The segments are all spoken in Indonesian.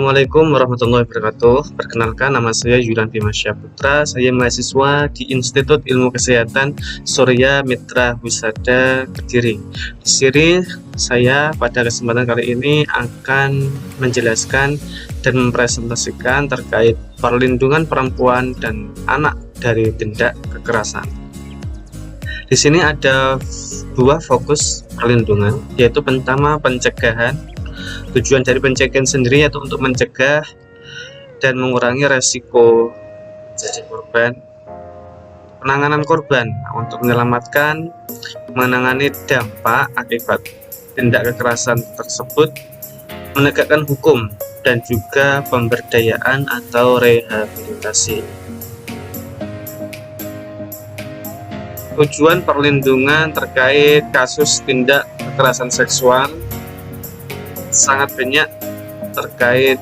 Assalamualaikum warahmatullahi wabarakatuh. Perkenalkan, nama saya Yulan Bimasya Putra. Saya mahasiswa di Institut Ilmu Kesehatan Surya Mitra Husada Kediri. Di sini saya pada kesempatan kali ini akan menjelaskan dan mempresentasikan terkait perlindungan perempuan dan anak dari tindak kekerasan. Di sini ada dua fokus perlindungan, yaitu pertama pencegahan. Tujuan dari pencegahan sendiri yaitu untuk mencegah dan mengurangi resiko jadi korban, penanganan korban untuk menyelamatkan, menangani dampak akibat tindak kekerasan tersebut, menegakkan hukum, dan juga pemberdayaan atau rehabilitasi. Tujuan perlindungan terkait kasus tindak kekerasan seksual sangat banyak terkait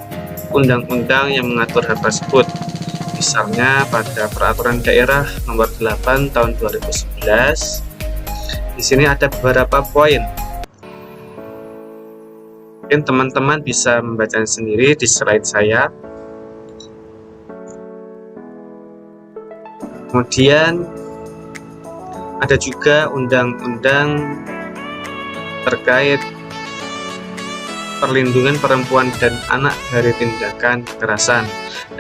undang-undang yang mengatur hal tersebut. Misalnya pada Peraturan Daerah Nomor 8 Tahun 2011. Di sini ada beberapa poin. Mungkin teman-teman bisa membacanya sendiri di slide saya. Kemudian ada juga undang-undang terkait perlindungan perempuan dan anak dari tindakan kekerasan.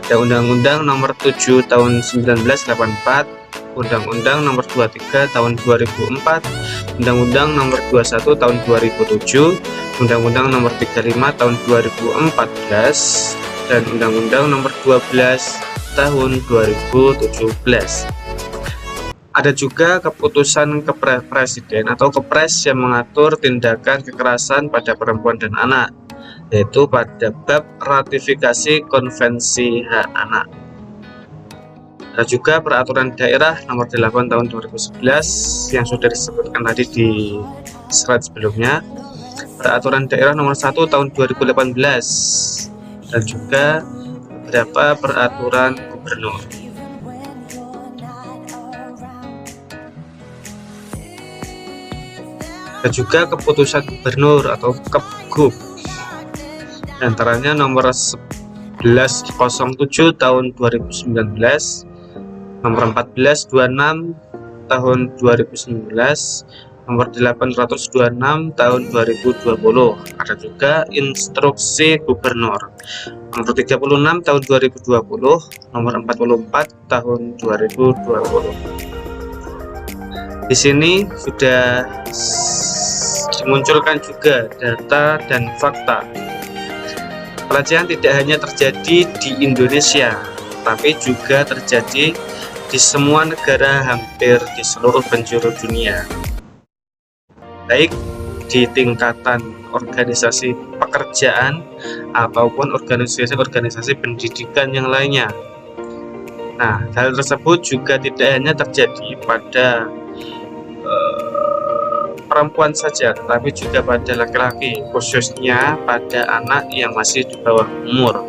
Ada Undang-Undang Nomor 7 Tahun 1984, Undang-Undang Nomor 23 Tahun 2004, Undang-Undang Nomor 21 Tahun 2007, Undang-Undang Nomor 35 Tahun 2014, dan Undang-Undang Nomor 12 Tahun 2017. Ada juga keputusan Presiden atau Kepres yang mengatur tindakan kekerasan pada perempuan dan anak, yaitu pada bab ratifikasi Konvensi Hak Anak. Ada juga Peraturan Daerah Nomor 8 Tahun 2011 yang sudah disebutkan tadi di slide sebelumnya, Peraturan Daerah Nomor 1 Tahun 2018, dan juga beberapa peraturan gubernur. Dan juga keputusan gubernur atau Kepgub, antaranya nomor 1107 tahun 2019, nomor 1426 tahun 2019, nomor 826 tahun 2020. Ada juga instruksi gubernur nomor 36 tahun 2020, nomor 44 tahun 2020. Di sini sudah dimunculkan juga data dan fakta. Pelecehan tidak hanya terjadi di Indonesia, tapi juga terjadi di semua negara hampir di seluruh penjuru dunia, baik di tingkatan organisasi pekerjaan ataupun organisasi-organisasi pendidikan yang lainnya. Nah, hal tersebut juga tidak hanya terjadi pada perempuan saja, tetapi juga pada laki-laki, khususnya pada anak yang masih di bawah umur.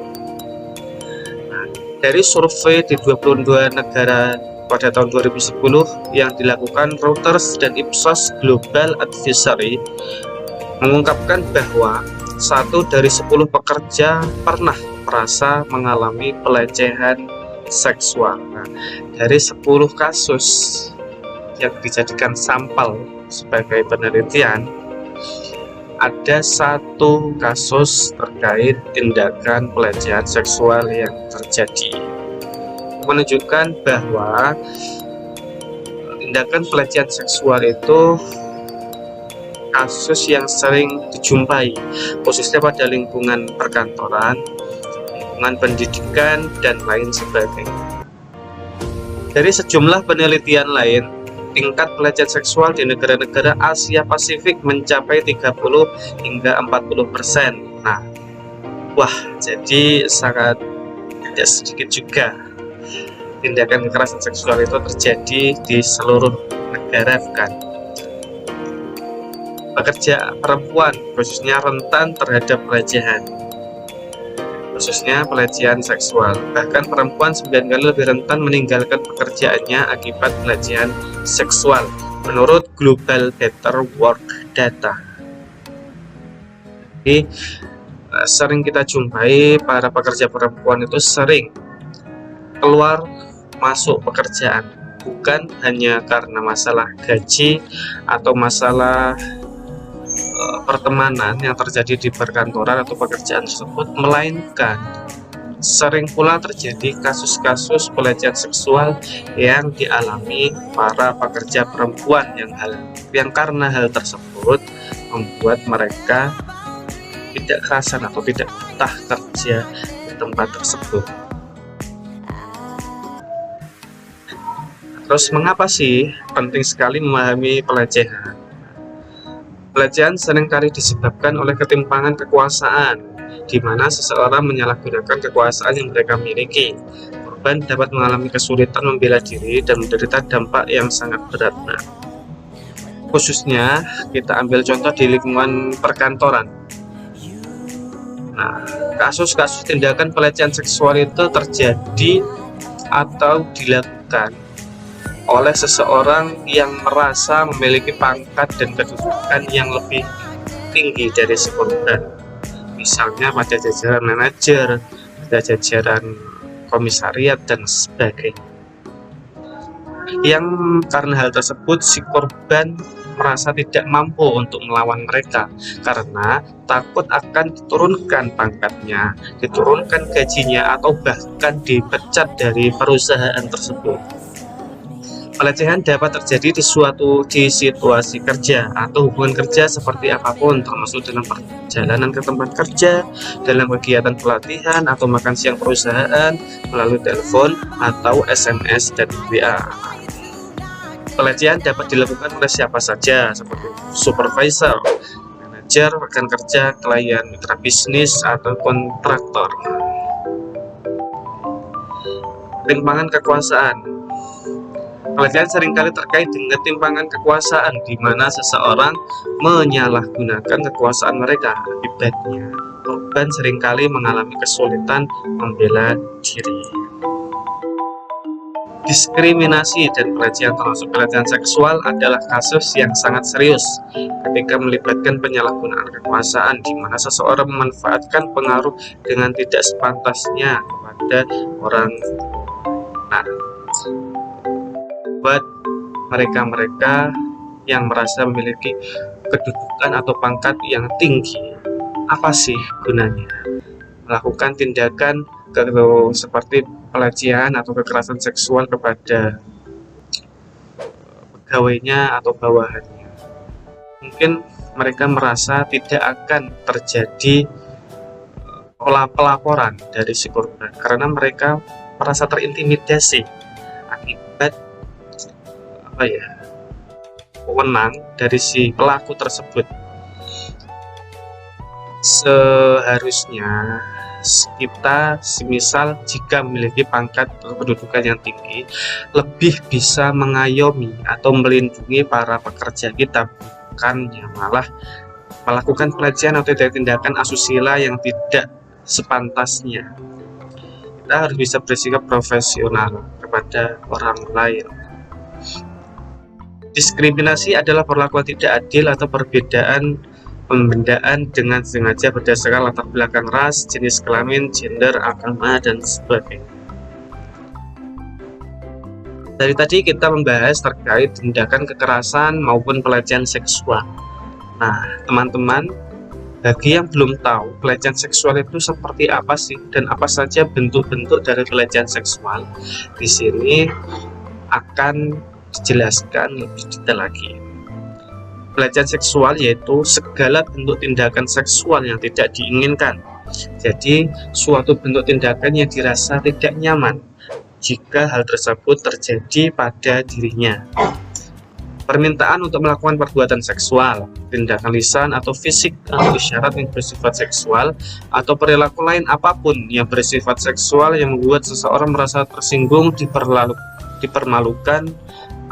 Nah, dari survei di 22 negara pada tahun 2010 yang dilakukan Reuters dan Ipsos Global Advisory mengungkapkan bahwa 1 dari 10 pekerja pernah merasa mengalami pelecehan seksual. Nah, dari 10 kasus yang dijadikan sampel sebagai penelitian, ada 1 kasus terkait tindakan pelecehan seksual yang terjadi, menunjukkan bahwa tindakan pelecehan seksual itu kasus yang sering dijumpai, khususnya pada lingkungan perkantoran, lingkungan pendidikan, dan lain sebagainya. Dari sejumlah penelitian lain, tingkat pelecehan seksual di negara-negara Asia Pasifik mencapai 30 hingga 40%. Nah, jadi sangat tidak sedikit juga tindakan kekerasan seksual itu terjadi di seluruh negara, bukan? Pekerja perempuan khususnya rentan terhadap pelecehan, khususnya pelecehan seksual. Bahkan perempuan 9 kali lebih rentan meninggalkan pekerjaannya akibat pelecehan seksual menurut Global Better Work Data. Jadi sering kita jumpai para pekerja perempuan itu sering keluar masuk pekerjaan, bukan hanya karena masalah gaji atau masalah pertemanan yang terjadi di perkantoran atau pekerjaan tersebut, melainkan sering pula terjadi kasus-kasus pelecehan seksual yang dialami para pekerja perempuan yang karena hal tersebut membuat mereka tidak kerasan atau tidak betah kerja di tempat tersebut. Terus mengapa sih penting sekali memahami pelecehan? Pelecehan seringkali disebabkan oleh ketimpangan kekuasaan, di mana seseorang menyalahgunakan kekuasaan yang mereka miliki. Korban dapat mengalami kesulitan membela diri dan menderita dampak yang sangat berat. Khususnya kita ambil contoh di lingkungan perkantoran. Kasus-kasus tindakan pelecehan seksual itu terjadi atau dilakukan oleh seseorang yang merasa memiliki pangkat dan kedudukan yang lebih tinggi dari si korban. Misalnya pada jajaran manajer, pada jajaran komisariat, dan sebagainya. Yang karena hal tersebut si korban merasa tidak mampu untuk melawan mereka karena takut akan diturunkan pangkatnya, diturunkan gajinya, atau bahkan dipecat dari perusahaan tersebut. Pelecehan dapat terjadi di situasi kerja atau hubungan kerja seperti apapun, termasuk dalam perjalanan ke tempat kerja, dalam kegiatan pelatihan atau makan siang perusahaan, melalui telepon atau SMS dan WA. Pelecehan dapat dilakukan oleh siapa saja, seperti supervisor, manajer, rekan kerja, klien, mitra bisnis, atau kontraktor. Timpangan kekuasaan. Pelecehan seringkali terkait dengan timpangan kekuasaan, di mana seseorang menyalahgunakan kekuasaan mereka. Akibatnya, korban seringkali mengalami kesulitan membela diri. Diskriminasi dan pelecehan, termasuk pelecehan seksual, adalah kasus yang sangat serius ketika melibatkan penyalahgunaan kekuasaan, di mana seseorang memanfaatkan pengaruh dengan tidak sepantasnya kepada orang lain. Buat mereka-mereka yang merasa memiliki kedudukan atau pangkat yang tinggi, apa sih gunanya melakukan tindakan seperti pelecehan atau kekerasan seksual kepada pegawainya atau bawahannya? Mungkin mereka merasa tidak akan terjadi pelaporan dari si korban karena mereka merasa terintimidasi akibat wewenang dari si pelaku tersebut. Seharusnya kita semisal jika memiliki pangkat atau kedudukan yang tinggi, lebih bisa mengayomi atau melindungi para pekerja kita, bukannya malah melakukan pelecehan atau tindakan asusila yang tidak sepantasnya. Kita harus bisa bersikap profesional kepada orang lain. Diskriminasi adalah perlakuan tidak adil atau perbedaan pembedaan dengan sengaja berdasarkan latar belakang ras, jenis kelamin, gender, agama, dan sebagainya. Dari tadi kita membahas terkait tindakan kekerasan maupun pelecehan seksual. Nah, teman-teman, bagi yang belum tahu pelecehan seksual itu seperti apa sih dan apa saja bentuk-bentuk dari pelecehan seksual, di sini akan dijelaskan lebih detail lagi. Pelecehan seksual yaitu segala bentuk tindakan seksual yang tidak diinginkan. Jadi, suatu bentuk tindakan yang dirasa tidak nyaman jika hal tersebut terjadi pada dirinya. Permintaan untuk melakukan perbuatan seksual, tindakan lisan atau fisik atau isyarat yang bersifat seksual, atau perilaku lain apapun yang bersifat seksual yang membuat seseorang merasa tersinggung, dipermalukan,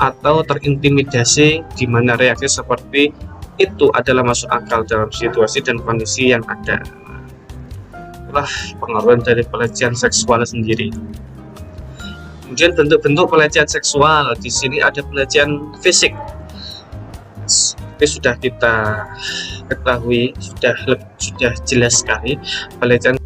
atau terintimidasi, di mana reaksi seperti itu adalah masuk akal dalam situasi dan kondisi yang ada. Itulah pengaruh dari pelecehan seksual sendiri. Kemudian bentuk-bentuk pelecehan seksual, di sini ada pelecehan fisik. Seperti sudah kita ketahui, sudah sudah jelas sekali pelecehan